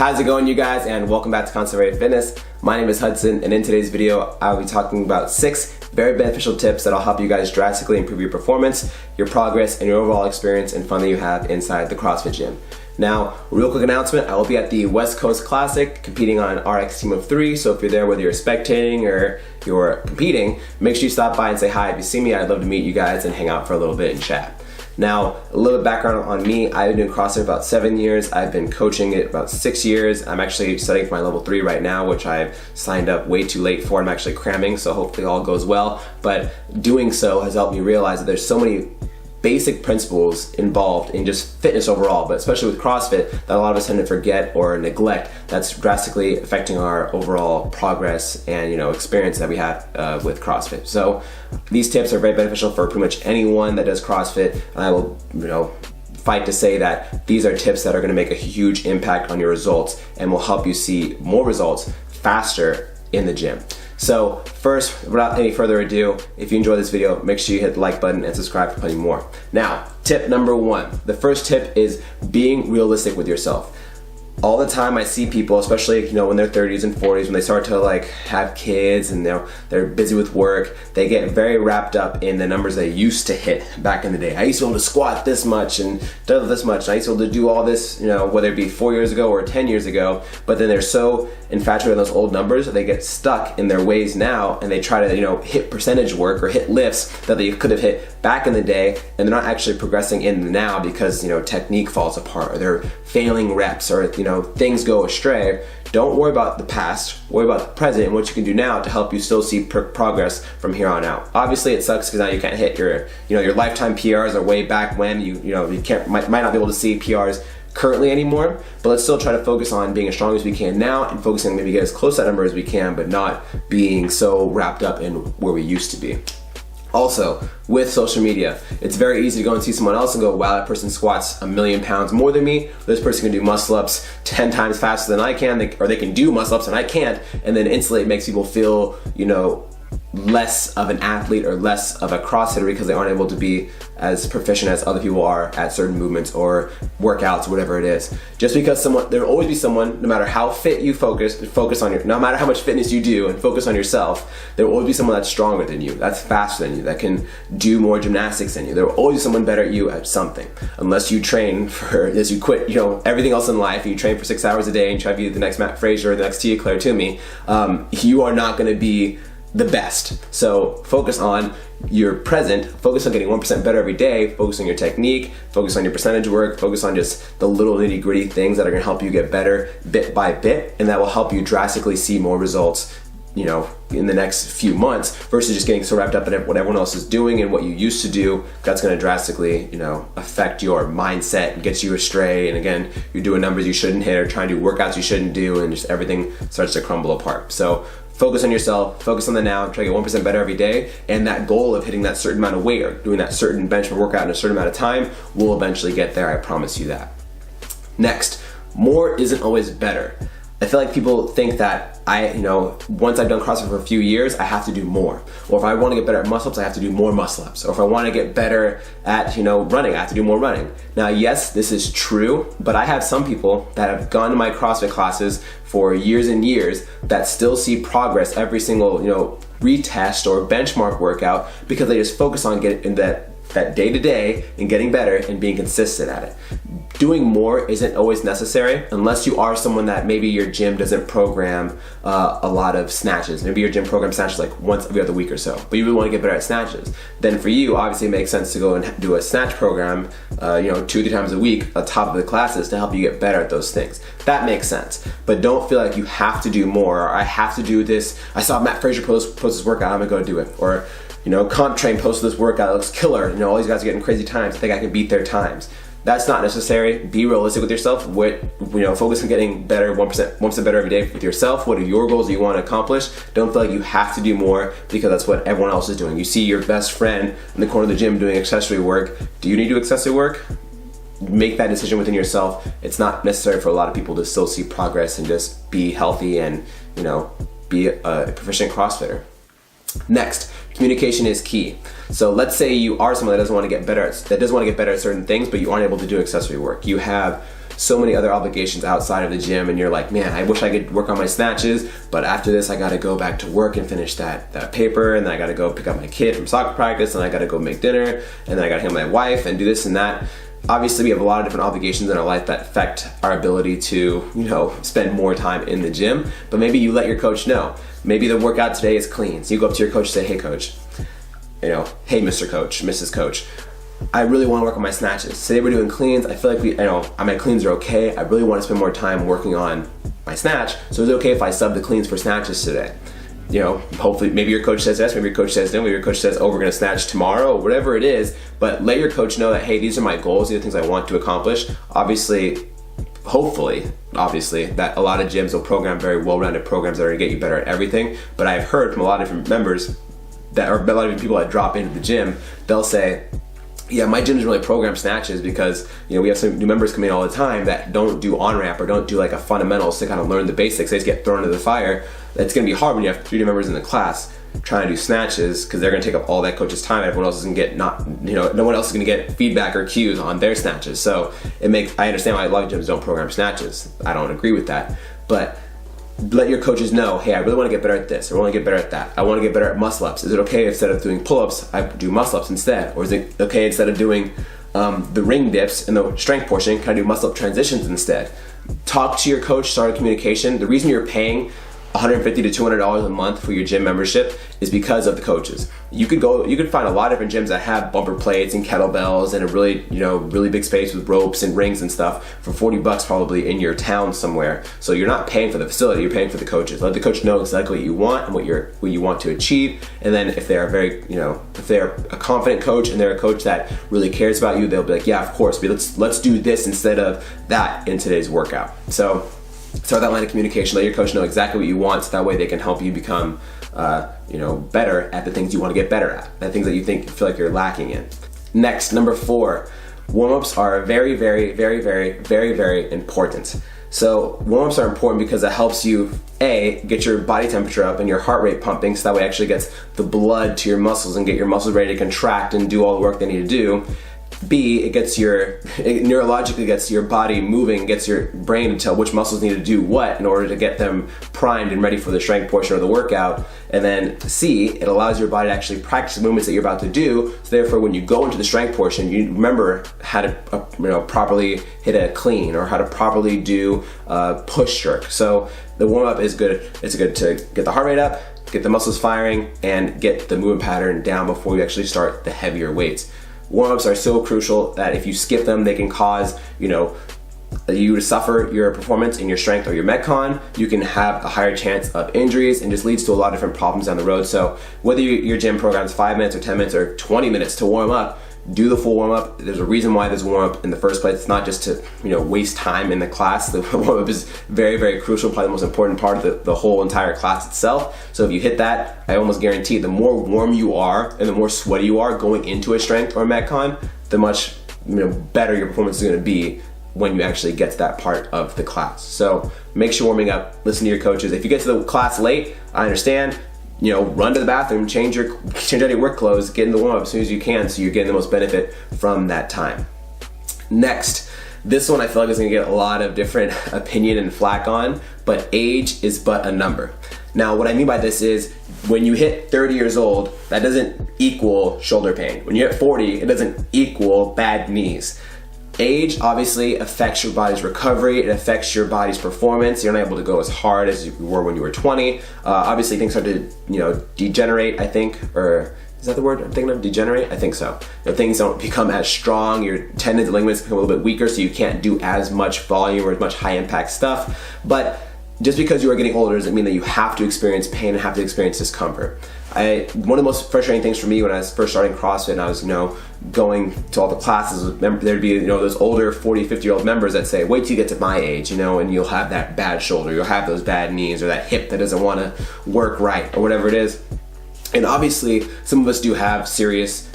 How's it going, you guys, and welcome back to ConstantlyVariedFitness. My name is Hudson, and in today's video I'll be talking about 6 very beneficial tips that'll help you guys drastically improve your performance, your progress, and your overall experience and fun that you have inside the CrossFit gym. Now, real quick announcement, I will be at the West Coast Classic competing on RX Team of 3, so if you're there, whether you're spectating or you're competing, make sure you stop by and say hi. If you see me, I'd love to meet you guys and hang out for a little bit and chat. Now, a little background on me. I've been doing CrossFit about 7 years. I've been coaching it about 6 years. I'm actually studying for my level 3 right now, which I've signed up way too late for. I'm actually cramming, so hopefully all goes well. But doing so has helped me realize that there's so many basic principles involved in just fitness overall, but especially with CrossFit, that a lot of us tend to forget or neglect, that's drastically affecting our overall progress and experience that we have with CrossFit. So these tips are very beneficial for pretty much anyone that does CrossFit, and I will fight to say that these are tips that are going to make a huge impact on your results and will help you see more results faster in the gym. So first, without any further ado, if you enjoyed this video, make sure you hit the like button and subscribe for plenty more. Now, tip number 1. The first tip is being realistic with yourself. All the time I see people, especially when they're 30s and 40s, when they start to have kids and they're busy with work, they get very wrapped up in the numbers they used to hit back in the day. I used to be able to squat this much and deadlift this much. I used to be able to do all this, whether it be 4 years ago or 10 years ago, but then they're so infatuated with those old numbers that they get stuck in their ways now, and they try to hit percentage work or hit lifts that they could have hit back in the day, and they're not actually progressing in the now because technique falls apart or they're failing reps or things go astray. Don't worry about the past, worry about the present and what you can do now to help you still see progress from here on out. Obviously it sucks because now you can't hit your your lifetime PRs or way back when you might not be able to see PRs currently anymore, but let's still try to focus on being as strong as we can now and focusing on maybe get as close to that number as we can, but not being so wrapped up in where we used to be. Also, with social media, it's very easy to go and see someone else and go, wow, that person squats 1,000,000 pounds more than me. This person can do muscle ups 10 times faster than I can, or they can do muscle ups and I can't, and then instantly it makes people feel, less of an athlete or less of a CrossFitter because they aren't able to be as proficient as other people are at certain movements or workouts, whatever it is. Just because there will always be someone, no matter how fit you focus on no matter how much fitness you do and focus on yourself, there will always be someone that's stronger than you, that's faster than you, that can do more gymnastics than you. There will always be someone better at you at something. Unless you train unless you quit, everything else in life, and you train for 6 hours a day and try to be the next Matt Fraser or the next Tia Claire Toomey, you are not going to be the best. So focus on your present, focus on getting 1% better every day, focus on your technique, focus on your percentage work, focus on just the little nitty gritty things that are gonna help you get better bit by bit, and that will help you drastically see more results in the next few months versus just getting so wrapped up in what everyone else is doing and what you used to do. That's gonna drastically affect your mindset and get you astray, and again, you're doing numbers you shouldn't hit or trying to do workouts you shouldn't do, and just everything starts to crumble apart. So focus on yourself, focus on the now, try to get 1% better every day, and that goal of hitting that certain amount of weight or doing that certain benchmark workout in a certain amount of time will eventually get there, I promise you that. Next, more isn't always better. I feel like people think that once I've done CrossFit for a few years, I have to do more. Or if I want to get better at muscle ups, I have to do more muscle ups. Or if I want to get better at running, I have to do more running. Now, yes, this is true, but I have some people that have gone to my CrossFit classes for years and years that still see progress every single retest or benchmark workout because they just focus on getting in that day to day and getting better and being consistent at it. Doing more isn't always necessary unless you are someone that maybe your gym doesn't program a lot of snatches. Maybe your gym programs snatches like once every other week or so, but you really want to get better at snatches. Then for you, obviously it makes sense to go and do a snatch program 2-3 times a week on top of the classes to help you get better at those things. That makes sense, but don't feel like you have to do more, or I have to do this. I saw Matt Fraser post this workout, I'm gonna go do it. Or Comp Train posted this workout, it looks killer. All these guys are getting crazy times. I think I can beat their times. That's not necessary. Be realistic with yourself. Focus on getting better, 1% better every day with yourself. What are your goals that you want to accomplish? Don't feel like you have to do more because that's what everyone else is doing. You see your best friend in the corner of the gym doing accessory work. Do you need to do accessory work? Make that decision within yourself. It's not necessary for a lot of people to still see progress and just be healthy and be a proficient CrossFitter. Next, communication is key. So let's say you are someone that doesn't want to get better at certain things, but you aren't able to do accessory work. You have so many other obligations outside of the gym, and you're like, man, I wish I could work on my snatches, but after this I gotta go back to work and finish that paper, and then I gotta go pick up my kid from soccer practice, and I gotta go make dinner, and then I gotta handle my wife and do this and that. Obviously, we have a lot of different obligations in our life that affect our ability to, spend more time in the gym, but maybe you let your coach know. Maybe the workout today is clean. So you go up to your coach and say, hey coach, hey Mr. Coach, Mrs. Coach, I really want to work on my snatches. Today we're doing cleans. I feel like my cleans are okay. I really want to spend more time working on my snatch. So is it okay if I sub the cleans for snatches today? Hopefully, maybe your coach says yes, maybe your coach says no, maybe your coach says, oh, we're gonna snatch tomorrow, or whatever it is, but let your coach know that, hey, these are my goals, these are things I want to accomplish. Hopefully, that a lot of gyms will program very well-rounded programs that are gonna get you better at everything, but I've heard from a lot of different members or a lot of people that drop into the gym, they'll say, yeah, my gym doesn't really program snatches because we have some new members coming in all the time that don't do on-ramp or don't do like a fundamentals to kind of learn the basics. They just get thrown into the fire. It's going to be hard when you have 3 new members in the class trying to do snatches because they're going to take up all that coach's time. Everyone else is going to get no one else is going to get feedback or cues on their snatches. So I understand why a lot of gyms don't program snatches. I don't agree with that, but let your coaches know, hey, I really want to get better at this, or I want to get better at that. I want to get better at muscle ups. Is it okay instead of doing pull-ups, I do muscle ups instead? Or is it okay instead of doing the ring dips in the strength portion, can I do muscle up transitions instead? Talk to your coach, start a communication. The reason you're paying $150 to $200 a month for your gym membership is because of the coaches. You could find a lot of different gyms that have bumper plates and kettlebells and a really big space with ropes and rings and stuff for $40 probably in your town somewhere. So you're not paying for the facility, you're paying for the coaches. Let the coach know exactly what you want and what you want to achieve. And then if they're if they're a confident coach and they're a coach that really cares about you, they'll be like, yeah, of course, but let's do this instead of that in today's workout. So start that line of communication. Let your coach know exactly what you want, so that way they can help you become better at the things you want to get better at, the things that you feel like you're lacking in. Next, number 4, warm-ups are very, very, very, very, very, very important. So warm-ups are important because it helps you, A, get your body temperature up and your heart rate pumping, so that way it actually gets the blood to your muscles and get your muscles ready to contract and do all the work they need to do. B, it neurologically gets your body moving, gets your brain to tell which muscles need to do what in order to get them primed and ready for the strength portion of the workout. And then C, it allows your body to actually practice the movements that you're about to do. So therefore, when you go into the strength portion, you remember how to properly hit a clean or how to properly do a push jerk. So the warm up is good. It's good to get the heart rate up, get the muscles firing, and get the movement pattern down before you actually start the heavier weights. Warm-ups are so crucial that if you skip them, they can cause, you to suffer your performance in your strength or your metcon. You can have a higher chance of injuries and just leads to a lot of different problems down the road. So whether your gym programs 5 minutes or 10 minutes or 20 minutes to warm up, do the full warm-up. There's a reason why there's a warm-up in the first place. It's not just to waste time in the class. The warm-up is very, very crucial, probably the most important part of the whole entire class itself. So if you hit that, I almost guarantee the more warm you are and the more sweaty you are going into a strength or a metcon, the much better your performance is going to be when you actually get to that part of the class. So make sure warming up, listen to your coaches. If you get to the class late, I understand. Run to the bathroom, change out your work clothes, get in the warm-up as soon as you can so you're getting the most benefit from that time. Next, this one I feel like is going to get a lot of different opinion and flack on, but age is but a number. Now, what I mean by this is when you hit 30 years old, that doesn't equal shoulder pain. When you hit 40, it doesn't equal bad knees. Age obviously affects your body's recovery, it affects your body's performance. You're not able to go as hard as you were when you were 20. Obviously things start to degenerate, I think, or is that the word I'm thinking of? Degenerate? I think so. Things don't become as strong, your tendons and ligaments become a little bit weaker, so you can't do as much volume or as much high impact stuff. But just because you are getting older doesn't mean that you have to experience pain and have to experience discomfort. One of the most frustrating things for me when I was first starting CrossFit and I was, going to all the classes, there'd be, those older 40, 50-year-old members that say, wait till you get to my age, and you'll have that bad shoulder, you'll have those bad knees, or that hip that doesn't want to work right, or whatever it is. And obviously, some of us do have serious,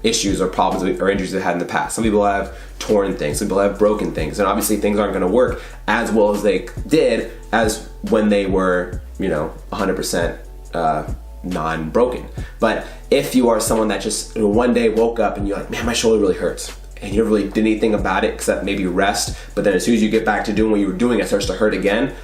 issues or problems or injuries they've had in the past. Some people have torn things, some people have broken things, and obviously things aren't going to work as well as they did as when they were, 100% non-broken. But if you are someone that just one day woke up and you're like, man, my shoulder really hurts, and you never really did anything about it except maybe rest, but then as soon as you get back to doing what you were doing, it starts to hurt again,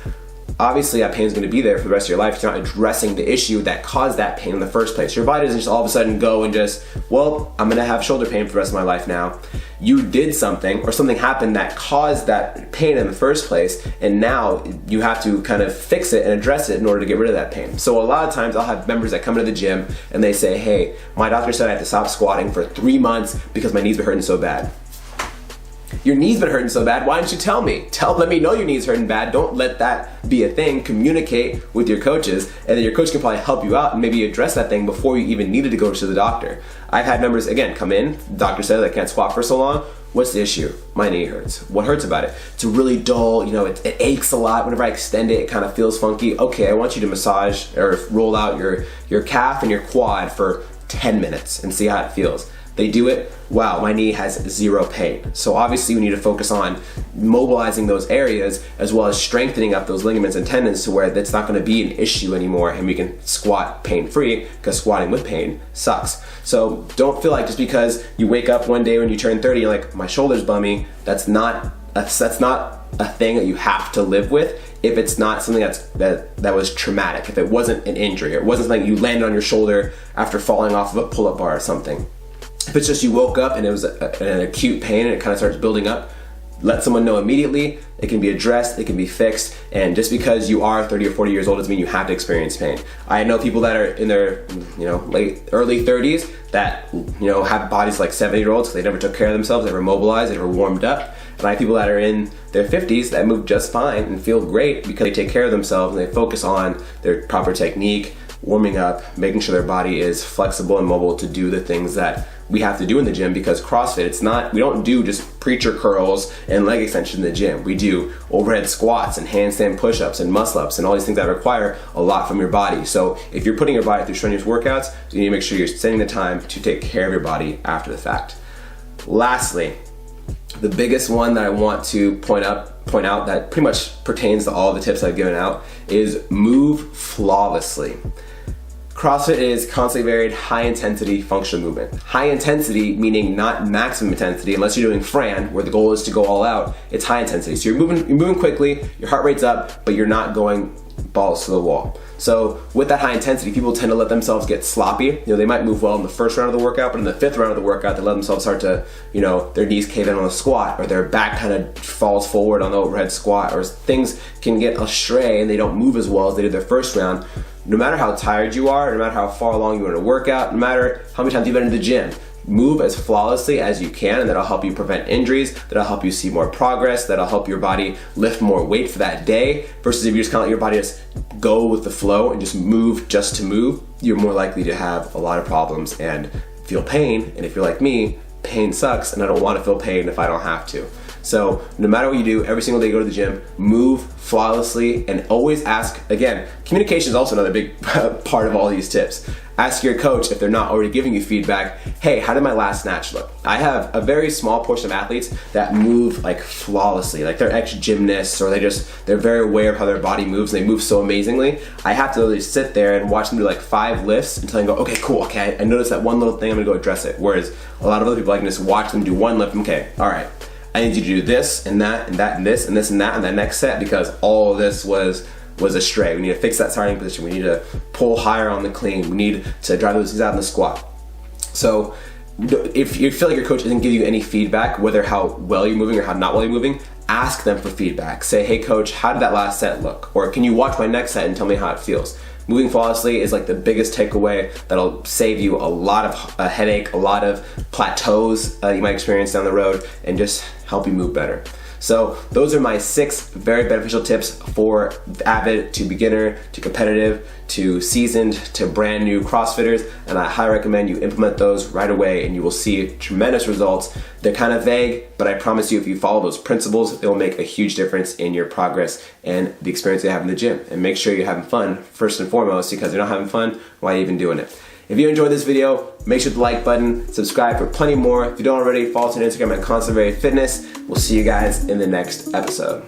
obviously that pain is going to be there for the rest of your life if you're not addressing the issue that caused that pain in the first place. Your body doesn't just all of a sudden go and just, well, I'm going to have shoulder pain for the rest of my life now. You did something, or something happened that caused that pain in the first place, and now you have to kind of fix it and address it in order to get rid of that pain. So a lot of times I'll have members that come into the gym and they say, hey, my doctor said I have to stop squatting for 3 months because my knees were hurting so bad. Your knees been hurting so bad, why didn't you tell me? Let me know your knees hurting bad. Don't let that be a thing. Communicate with your coaches, and then your coach can probably help you out and maybe address that thing before you even needed to go to the doctor. I've had members, again, come in, the doctor says I can't squat for so long. What's the issue? My knee hurts. What hurts about it? It's really dull, it aches a lot. Whenever I extend it, it kind of feels funky. Okay, I want you to massage or roll out your calf and your quad for 10 minutes and see how it feels. They do it, wow, my knee has zero pain. So obviously we need to focus on mobilizing those areas as well as strengthening up those ligaments and tendons to where that's not gonna be an issue anymore and we can squat pain-free, because squatting with pain sucks. So don't feel like just because you wake up one day when you turn 30, you're like, my shoulder's bummy, that's not a thing that you have to live with if it's not something that was traumatic, if it wasn't an injury, or it wasn't something you landed on your shoulder after falling off of a pull-up bar or something. If it's just you woke up and it was an acute pain and it kind of starts building up, let someone know immediately. It can be addressed, it can be fixed, and just because you are 30 or 40 years old doesn't mean you have to experience pain. I know people that are in their early 30s that have bodies like 70-year-olds because they never took care of themselves, they were mobilized, they were warmed up. And I have people that are in their 50s that move just fine and feel great because they take care of themselves and they focus on their proper technique, warming up, making sure their body is flexible and mobile to do the things that we have to do in the gym, because CrossFit, we don't do just preacher curls and leg extensions in the gym. We do overhead squats and handstand push-ups and muscle-ups and all these things that require a lot from your body. So if you're putting your body through strenuous workouts, you need to make sure you're spending the time to take care of your body after the fact. Lastly, the biggest one that I want to point out that pretty much pertains to all the tips I've given out is move flawlessly. CrossFit is constantly varied, high intensity functional movement. High intensity meaning not maximum intensity, unless you're doing Fran, where the goal is to go all out. It's high intensity. So you're moving quickly, your heart rate's up, but you're not going balls to the wall. So with that high intensity, people tend to let themselves get sloppy. They might move well in the first round of the workout, but in the 5th round of the workout, they let themselves start to, their knees cave in on the squat, or their back kind of falls forward on the overhead squat, or things can get astray and they don't move as well as they did their first round. No matter how tired you are, no matter how far along you want to work out, no matter how many times you've been in the gym, move as flawlessly as you can, and that'll help you prevent injuries, that'll help you see more progress, that'll help your body lift more weight for that day, versus if you just kind of let your body just go with the flow and just move just to move, you're more likely to have a lot of problems and feel pain. And if you're like me, pain sucks, and I don't want to feel pain if I don't have to. So no matter what you do, every single day you go to the gym, move flawlessly, and always ask, again, communication is also another big part of all these tips. Ask your coach, if they're not already giving you feedback, hey, how did my last snatch look? I have a very small portion of athletes that move like flawlessly, like they're ex-gymnasts, or they're very aware of how their body moves and they move so amazingly. I have to literally sit there and watch them do like 5 lifts until I go, okay, cool, okay, I noticed that one little thing, I'm gonna go address it. Whereas a lot of other people, I can just watch them do one lift, okay, all right, I need you to do this and that and that and this and this and that and that next set, because all of this was astray. We need to fix that starting position. We need to pull higher on the clean. We need to drive those things out in the squat. So if you feel like your coach isn't giving you any feedback, whether how well you're moving or how not well you're moving, ask them for feedback. Say, hey coach, how did that last set look? Or can you watch my next set and tell me how it feels? Moving flawlessly is like the biggest takeaway that'll save you a lot of a headache, a lot of plateaus you might experience down the road, and just help you move better. So those are my 6 very beneficial tips for avid to beginner to competitive to seasoned to brand new CrossFitters, and I highly recommend you implement those right away and you will see tremendous results. They're kind of vague, but I promise you if you follow those principles, it will make a huge difference in your progress and the experience you have in the gym. And make sure you're having fun first and foremost, because if you're not having fun, why are you even doing it? If you enjoyed this video, make sure to like button, subscribe for plenty more. If you don't already, follow us on Instagram at ConstantlyVariedFitness. We'll see you guys in the next episode.